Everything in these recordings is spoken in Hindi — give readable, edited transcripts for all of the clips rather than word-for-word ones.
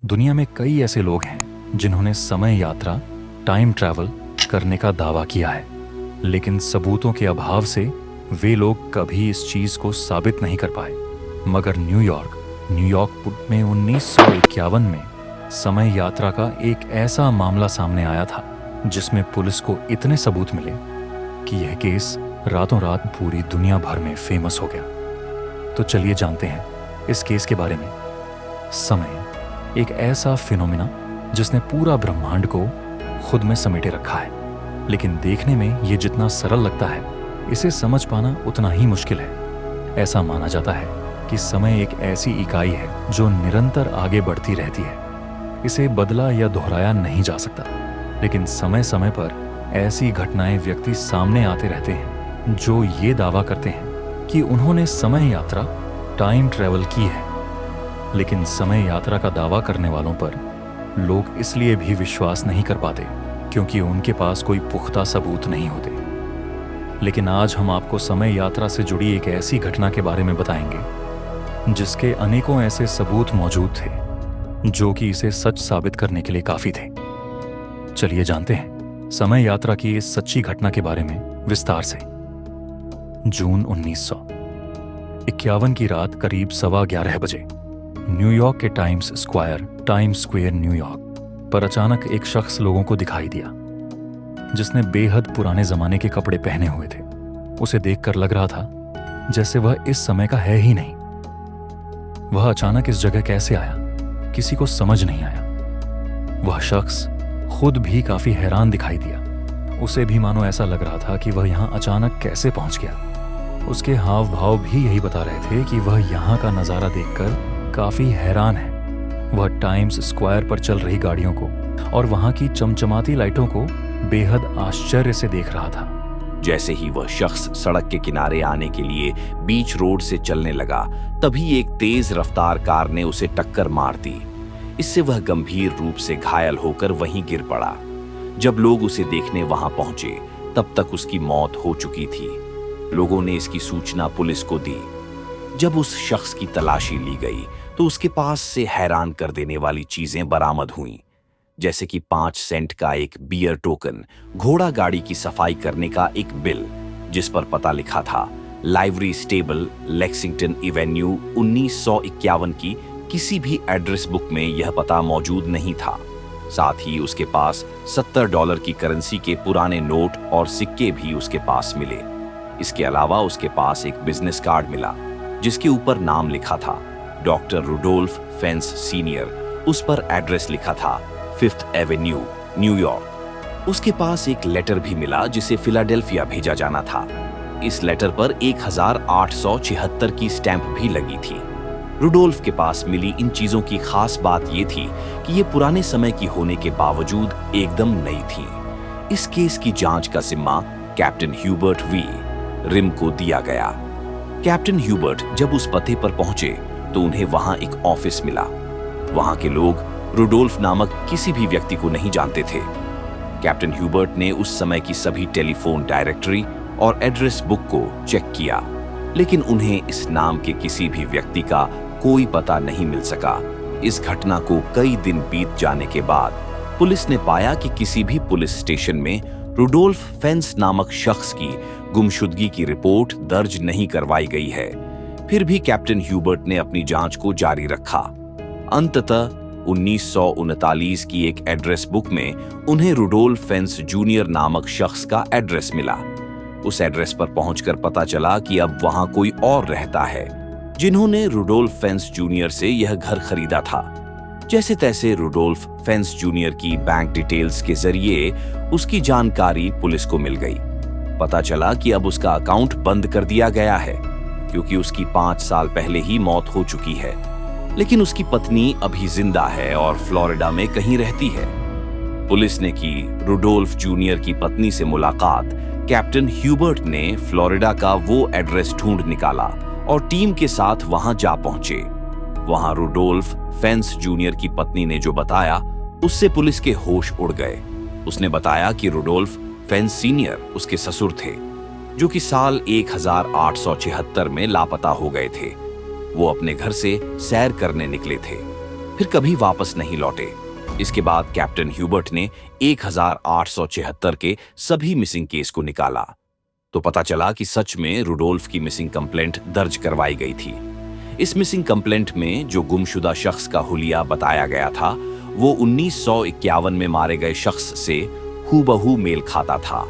दुनिया में कई ऐसे लोग हैं जिन्होंने समय यात्रा, टाइम ट्रैवल करने का दावा किया है, लेकिन सबूतों के अभाव से वे लोग कभी इस चीज को साबित नहीं कर पाए। मगर न्यूयॉर्क में 1951 में समय यात्रा का एक ऐसा मामला सामने आया था जिसमें पुलिस को इतने सबूत मिले कि यह केस रातों रात पूरी दुनिया भर में फेमस हो गया। तो चलिए जानते हैं इस केस के बारे में। समय एक ऐसा फिनोमिना जिसने पूरा ब्रह्मांड को खुद में समेटे रखा है, लेकिन देखने में ये जितना सरल लगता है, इसे समझ पाना उतना ही मुश्किल है। ऐसा माना जाता है कि समय एक ऐसी इकाई है जो निरंतर आगे बढ़ती रहती है। इसे बदला या दोहराया नहीं जा सकता, लेकिन समय समय पर ऐसी घटनाएं व्यक्ति सामने आते रहते हैं जो ये दावा करते हैं कि उन्होंने समय यात्रा, टाइम ट्रैवल की है। लेकिन समय यात्रा का दावा करने वालों पर लोग इसलिए भी विश्वास नहीं कर पाते क्योंकि उनके पास कोई पुख्ता सबूत नहीं होते। लेकिन आज हम आपको समय यात्रा से जुड़ी एक ऐसी घटना के बारे में बताएंगे जिसके अनेकों ऐसे सबूत मौजूद थे जो कि इसे सच साबित करने के लिए काफी थे। चलिए जानते हैं समय यात्रा की इस सच्ची घटना के बारे में विस्तार से। जून 1951 की रात करीब 11:15 बजे न्यूयॉर्क के टाइम्स स्क्वायर न्यूयॉर्क पर अचानक एक शख्स लोगों को दिखाई दिया जिसने बेहद पुराने जमाने के कपड़े पहने हुए थे। उसे देखकर लग रहा था जैसे वह इस समय का है ही नहीं। वह अचानक इस जगह कैसे आया, किसी को समझ नहीं आया। वह शख्स खुद भी काफी हैरान दिखाई दिया। उसे भी मानो ऐसा लग रहा था कि वह यहां अचानक कैसे पहुंच गया। उसके हाव भाव भी यही बता रहे थे कि वह यहां का नजारा देखकर काफी हैरान है। वह टाइम्स स्क्वायर पर चल रही गाड़ियों को और वहां की चमचमाती लाइटों को बेहद आश्चर्य से देख रहा था। जैसे ही वह शख्स सड़क के किनारे आने के लिए बीच रोड से चलने लगा, तभी एक तेज रफ्तार कार ने उसे टक्कर मार दी। इससे वह गंभीर रूप से घायल होकर वहीं गिर पड़ा। जब लोग उसे देखने वहां पहुंचे, तब तक उसकी मौत हो चुकी थी। लोगों ने इसकी सूचना पुलिस को दी। जब उस शख्स की तलाशी ली गई तो उसके पास से हैरान कर देने वाली चीजें बरामद हुईं, जैसे कि 5 सेंट का एक बियर टोकन, घोड़ा गाड़ी की सफाई करने का एक बिल जिस पर पता लिखा था लाइवरी स्टेबल, लेक्सिंगटन एवेन्यू। 1951 की किसी भी एड्रेस बुक में यह पता मौजूद नहीं था। साथ ही उसके पास $70 की करेंसी के पुराने नोट और सिक्के भी उसके पास मिले। इसके अलावा उसके पास एक बिजनेस कार्ड मिला जिसके ऊपर नाम लिखा था डॉक्टर रुडोल्फ फेंस सीनियर। उस पर एड्रेस लिखा था 5th एवेन्यू, न्यूयॉर्क। उसके पास एक लेटर भी मिला जिसे फिलाडेल्फिया भेजा जाना था। इस लेटर पर 1876 की स्टैंप भी लगी थी। रुडोल्फ के पास मिली इन चीजों की खास बात यह थी कि ये पुराने समय की होने के बावजूद एकदम नई थी। इस केस की जांच का जिम्मा कैप्टन ह्यूबर्ट वी रिम को दिया गया। कैप्टन ह्यूबर्ट जब उस पते पर पहुंचे तो उन्हें वहां एक ऑफिस मिला। वहां के लोग रुडोल्फ नामक किसी भी व्यक्ति को नहीं जानते थे। कैप्टन ह्यूबर्ट ने उस समय की सभी टेलीफोन डायरेक्टरी और एड्रेस बुक को चेक किया, लेकिन उन्हें इस नाम के किसी भी व्यक्ति का कोई पता नहीं मिल सका। इस घटना को कई दिन बीत जाने के बाद पुलिस ने पाया कि किसी भी पुलिस स्टेशन में रुडोल्फ फेंस नामक शख्स की गुमशुदगी की रिपोर्ट दर्ज नहीं करवाई गई है। फिर भी कैप्टन ह्यूबर्ट ने अपनी जांच को जारी रखा। अंततः 1939 की एक एड्रेस बुक में उन्हें रुडोल्फ फेंस जूनियर नामक शख्स का एड्रेस मिला। उस एड्रेस पर पहुंचकर पता चला कि अब वहां कोई और रहता है जिन्होंने रुडोल्फ फेंस जूनियर से यह घर खरीदा था। जैसे तैसे रुडोल्फ फेंस जूनियर की बैंक डिटेल्स के जरिए उसकी जानकारी पुलिस को मिल गई। पता चला कि अब उसका अकाउंट बंद कर दिया गया है क्योंकि उसकी 5 साल पहले ही मौत हो चुकी है, लेकिन उसकी पत्नी अभी जिंदा है और फ्लोरिडा में कहीं रहती है। पुलिस ने की रुडोल्फ जूनियर की पत्नी से मुलाकात। कैप्टन ह्यूबर्ट ने फ्लोरिडा का वो एड्रेस ढूंढ निकाला और टीम के साथ वहां जा पहुंचे। वहां रुडोल्फ फेंस जूनियर की पत्नी ने जो बताया उससे पुलिस के होश उड़ गए। उसने बताया कि रुडोल्फ फेंस सीनियर उसके ससुर थे जो कि साल 1876 में लापता हो गए थे। वो अपने घर से सैर करने निकले थे। फिर कभी वापस नहीं लौटे। इसके बाद कैप्टन ह्यूबर्ट ने 1876 के सभी मिसिंग केस को निकाला तो पता चला कि सच में रुडोल्फ की मिसिंग कंप्लेंट दर्ज करवाई गई थी। इस मिसिंग कंप्लेंट में जो गुमशुदा शख्स का हुलिया बताया गया था वो 1951 में मारे गए शख्स से हूबहू मेल खाता था।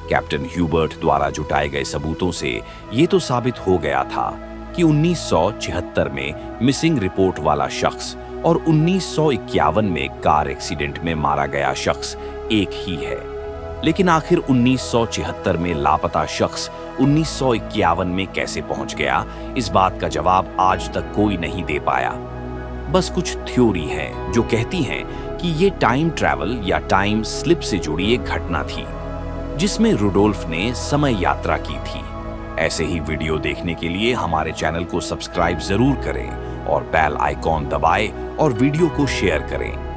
कैप्टन ह्यूबर्ट द्वारा जुटाए गए सबूतों से ये तो साबित हो गया था कि 1976 में मिसिंग रिपोर्ट वाला शख्स और 1951 में कार एक्सीडेंट में मारा गया शख्स एक ही है। लेकिन आखिर 1976 में लापता शख्स 1951 में कैसे पहुंच गया, इस बात का जवाब आज तक कोई नहीं दे पाया। बस कुछ थ्योरी है जो कहती हैं कि ये टाइम ट्रैवल या टाइम स्लिप से जुड़ी एक घटना थी जिसमें रुडोल्फ ने समय यात्रा की थी। ऐसे ही वीडियो देखने के लिए हमारे चैनल को सब्सक्राइब जरूर करें और बेल आइकॉन दबाएं और वीडियो को शेयर करें।